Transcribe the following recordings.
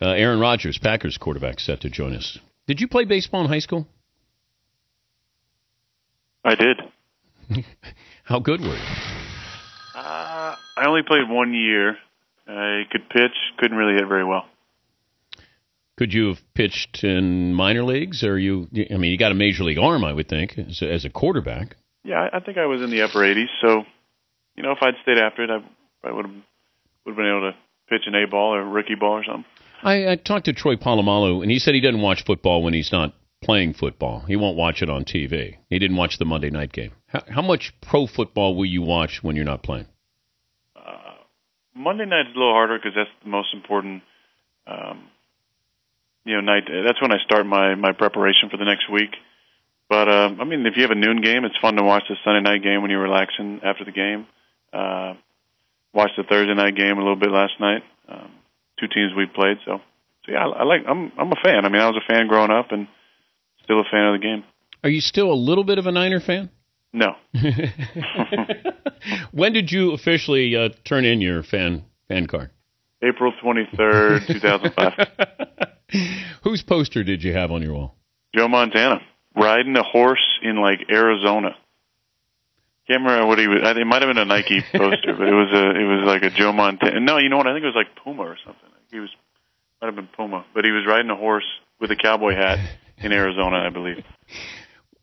Aaron Rodgers, Packers quarterback, set to join us. Did you play baseball in high school? I did. How good were you? I only played 1 year. I could pitch, couldn't really hit very well. Could you have pitched in minor leagues? Or you got a major league arm, I would think, as a quarterback. Yeah, I think I was in the upper 80s. So, if I'd stayed after it, I would have been able to pitch an A ball or rookie ball or something. I talked to Troy Polamalu, and he said he doesn't watch football when he's not playing football. He won't watch it on TV. He didn't watch the Monday night game. How much pro football will you watch when you're not playing? Monday night's a little harder because that's the most important night. That's when I start my preparation for the next week. But, if you have a noon game, it's fun to watch the Sunday night game when you're relaxing after the game. Watched the Thursday night game a little bit last night. Two teams we played, so yeah, I'm a fan. I was a fan growing up and still a fan of the game. Are you still a little bit of a Niner fan? No. When did you officially turn in your fan card? April 23rd, 2005. Whose poster did you have on your wall? Joe Montana, riding a horse in, Arizona. Can't remember what he was. It might have been a Nike poster, but it was like a Joe Montana. No, you know what? I think it was like Puma or something. Might have been Puma, but he was riding a horse with a cowboy hat in Arizona, I believe.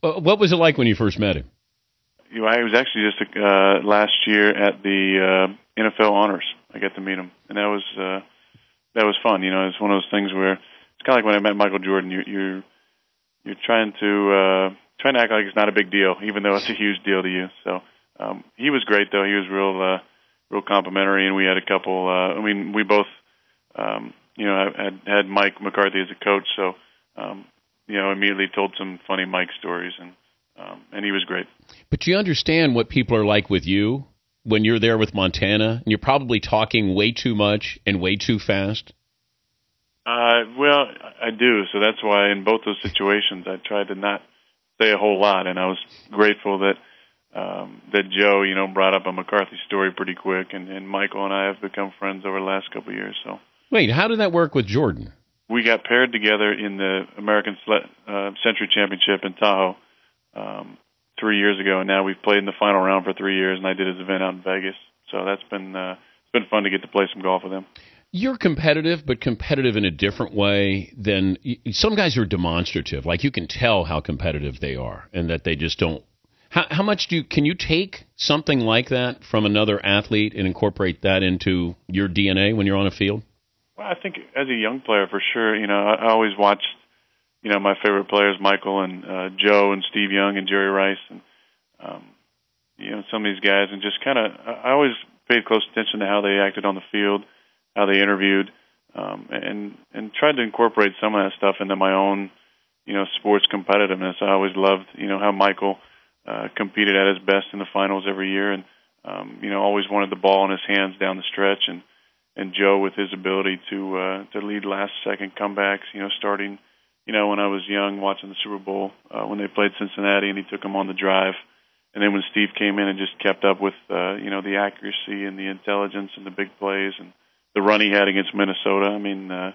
What was it like when you first met him? I was actually just last year at the NFL Honors. I got to meet him, and that was fun. It's one of those things where it's kind of like when I met Michael Jordan. You're trying to act like it's not a big deal, even though it's a huge deal to you. So he was great, though. He was real complimentary, and we had a couple. We both, had Mike McCarthy as a coach, so immediately told some funny Mike stories, and he was great. But you understand what people are like with you when you're there with Montana, and you're probably talking way too much and way too fast? Well, I do, so that's why in both those situations I tried to not say a whole lot, and I was grateful that Joe, brought up a McCarthy story pretty quick, and Michael and I have become friends over the last couple of years. So. Wait, how did that work with Jordan? We got paired together in the American Century Championship in Tahoe 3 years ago, and now we've played in the final round for 3 years, and I did his event out in Vegas. So that's been fun to get to play some golf with him. You're competitive, but competitive in a different way than some guys are demonstrative. Like you can tell how competitive they are, and that they just don't. How much can you take something like that from another athlete and incorporate that into your DNA when you're on a field? Well, I think as a young player, for sure. I always watched, my favorite players, Michael and Joe and Steve Young and Jerry Rice, and some of these guys, and just kind of, I always paid close attention to how they acted on the field, how they interviewed, and tried to incorporate some of that stuff into my own, sports competitiveness. I always loved, how Michael competed at his best in the finals every year, and always wanted the ball in his hands down the stretch, and Joe with his ability to lead last-second comebacks, starting, when I was young watching the Super Bowl when they played Cincinnati, and he took them on the drive. And then when Steve came in and just kept up with, the accuracy and the intelligence and the big plays and the run he had against Minnesota.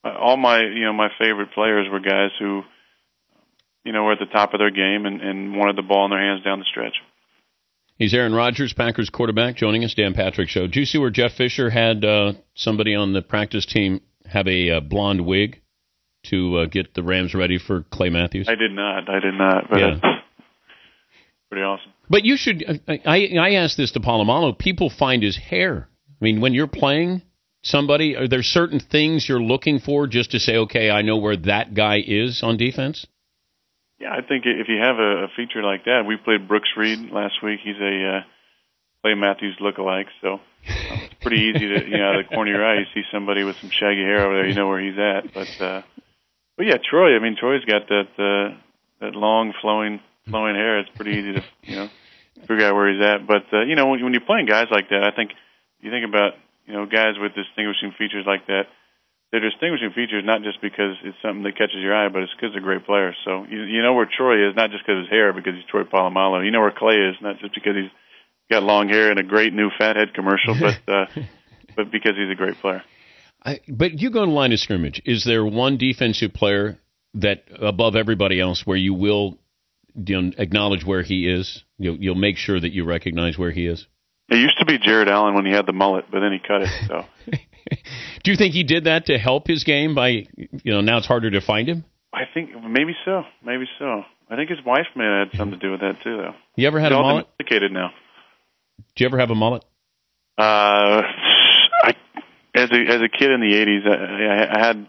All my favorite players were guys who, were at the top of their game and wanted the ball in their hands down the stretch. He's Aaron Rodgers, Packers quarterback, joining us, Dan Patrick Show. Did you see where Jeff Fisher had somebody on the practice team have a blonde wig to get the Rams ready for Clay Matthews? I did not. But yeah. Pretty awesome. But you should. I asked this to Polamalu. People find his hair. When you're playing somebody, are there certain things you're looking for just to say, okay, I know where that guy is on defense? Yeah, I think if you have a feature like that, we played Brooks Reed last week. He's a Clay Matthews lookalike, so it's pretty easy to, out of the corner of your eye, you see somebody with some shaggy hair over there, you know where he's at. But yeah, Troy. Troy's got that long flowing hair. It's pretty easy to figure out where he's at. But when you're playing guys like that, I think you think about guys with distinguishing features like that. They're distinguishing features not just because it's something that catches your eye, but it's because they're great players. So you know where Troy is, not just because of his hair, because he's Troy Polamalu. You know where Clay is, not just because he's got long hair and a great new Fathead commercial, but because he's a great player. But you go to line of scrimmage. Is there one defensive player that above everybody else where you will acknowledge where he is? You'll make sure that you recognize where he is? It used to be Jared Allen when he had the mullet, but then he cut it. So, do you think he did that to help his game by, now it's harder to find him? I think maybe so. Maybe so. I think his wife may have had something to do with that too, though. You ever had a mullet? Domesticated now. Do you ever have a mullet? As a kid in the 80s, I had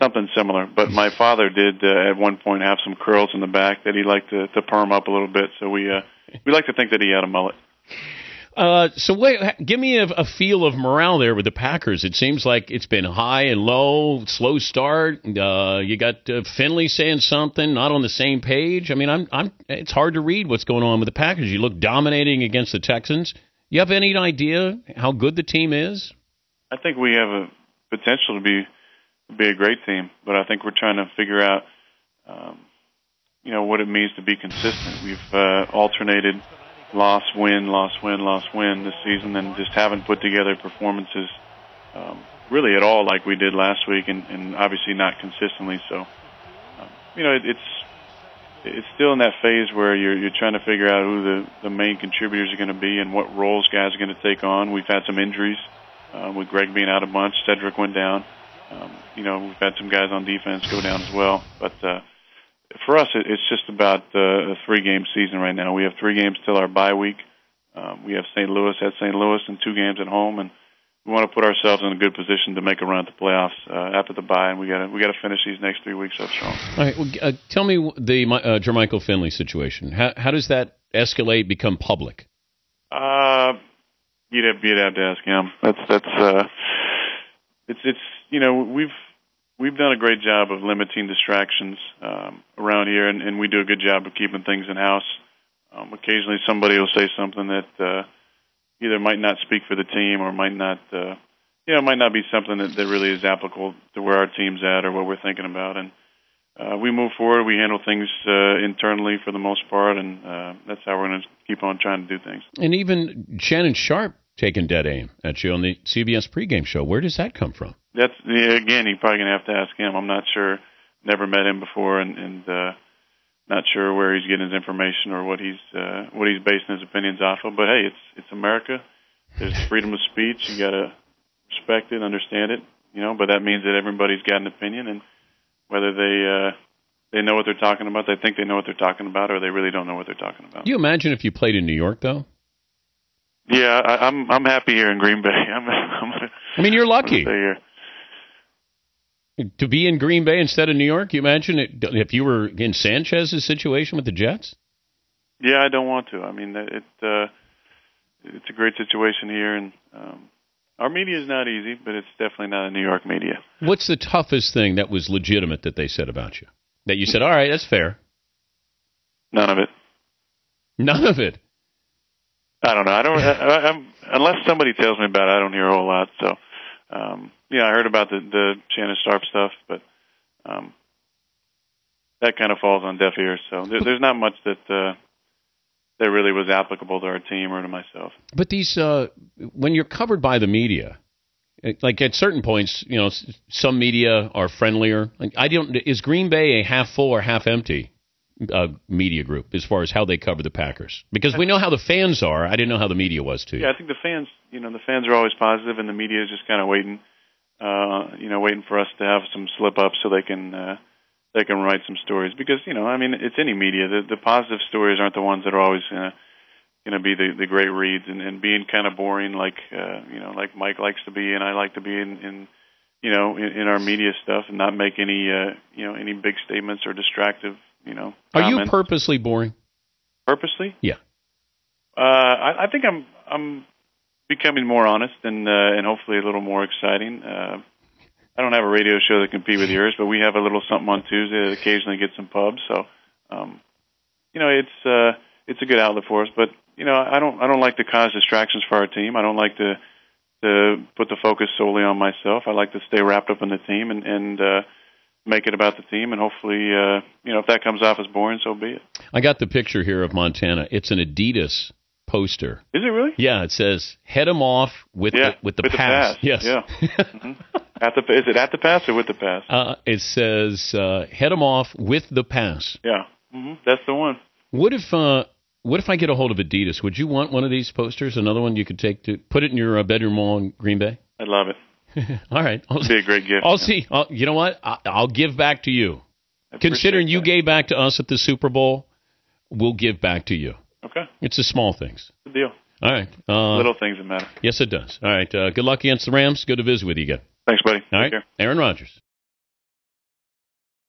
something similar, but my father did at one point have some curls in the back that he liked to perm up a little bit. So we like to think that he had a mullet. So wait, give me a feel of morale there with the Packers. It seems like it's been high and low, slow start. You got Finley saying something, not on the same page. I mean, it's hard to read what's going on with the Packers. You look dominating against the Texans. You have any idea how good the team is? I think we have a potential to be a great team, but I think we're trying to figure out, what it means to be consistent. We've alternated loss, win this season, and just haven't put together performances really at all like we did last week, and obviously not consistently. So, it's still in that phase where you're trying to figure out who the main contributors are going to be and what roles guys are going to take on. We've had some injuries with Greg being out a bunch. Cedric went down. We've had some guys on defense go down as well. But for us, it's just about a 3-game season right now. We have 3 games till our bye week. We have St. Louis at St. Louis and 2 games at home, and we want to put ourselves in a good position to make a run at the playoffs after the bye, and we got to finish these next 3 weeks up strong. All right, well, tell me the Jermichael Finley situation. How does that escalate, become public? You'd have to ask him. We've done a great job of limiting distractions around here, and we do a good job of keeping things in house. Occasionally, somebody will say something that either might not speak for the team or might not be something that really is applicable to where our team's at or what we're thinking about. And we move forward. We handle things internally for the most part, and that's how we're going to keep on trying to do things. And even Shannon Sharp taking dead aim at you on the CBS pregame show. Where does that come from? Again, you're probably going to have to ask him. I'm not sure. Never met him before, and not sure where he's getting his information or what he's basing his opinions off of. But hey, it's America. There's freedom of speech. You got to respect it, understand it. But that means that everybody's got an opinion, and whether they know what they're talking about, they think they know what they're talking about, or they really don't know what they're talking about. Do you imagine if you played in New York, though? Yeah, I'm happy here in Green Bay. I mean, you're lucky. I'm stay here. To be in Green Bay instead of New York, you imagine if you were in Sanchez's situation with the Jets? Yeah, I don't want to. I mean, it's a great situation here, and our media is not easy, but it's definitely not a New York media. What's the toughest thing that was legitimate that they said about you? That you said, all right, that's fair? None of it. None of it? I don't know. I'm unless somebody tells me about it, I don't hear a whole lot. So, I heard about the Shannon Sharp stuff, but that kind of falls on deaf ears. So there's not much that really was applicable to our team or to myself. But these, when you're covered by the media, like at certain points, some media are friendlier. Like is Green Bay a half full or half empty media group as far as how they cover the Packers? Because we know how the fans are. I didn't know how the media was too. Yeah, I think the fans are always positive, and the media is just kind of waiting for us to have some slip ups so they can write some stories. Because it's any media. The positive stories aren't the ones that are always going to be the great reads, and being kind of boring like Mike likes to be, and I like to be in our media stuff, and not make any big statements or distractive. Comments. Are you purposely boring? Purposely? Yeah. I think I'm becoming more honest and hopefully a little more exciting. I don't have a radio show that compete with yours, but we have a little something on Tuesday that occasionally gets some pubs. So, it's a good outlet for us. But I don't like to cause distractions for our team. I don't like to put the focus solely on myself. I like to stay wrapped up in the team and make it about the team, and hopefully, if that comes off as boring, so be it. I got the picture here of Montana. It's an Adidas Is it really? Yeah, it says head them off with the pass. Yes. Yeah. Mm-hmm. Is it at the pass or with the pass? It says head them off with the pass. Yeah. Mm-hmm. That's the one. What if I get a hold of Adidas? Would you want one of these posters? Another one you could take to put it in your bedroom wall in Green Bay? I'd love it. All right. It'd be a great gift. I'll see. You know what? I'll give back to you. Considering you gave back to us at the Super Bowl, we'll give back to you. Okay. It's the small things. Good deal. All right. Little things that matter. Yes, it does. All right. Good luck against the Rams. Good to visit with you again. Thanks, buddy. All right. Take care. Aaron Rodgers.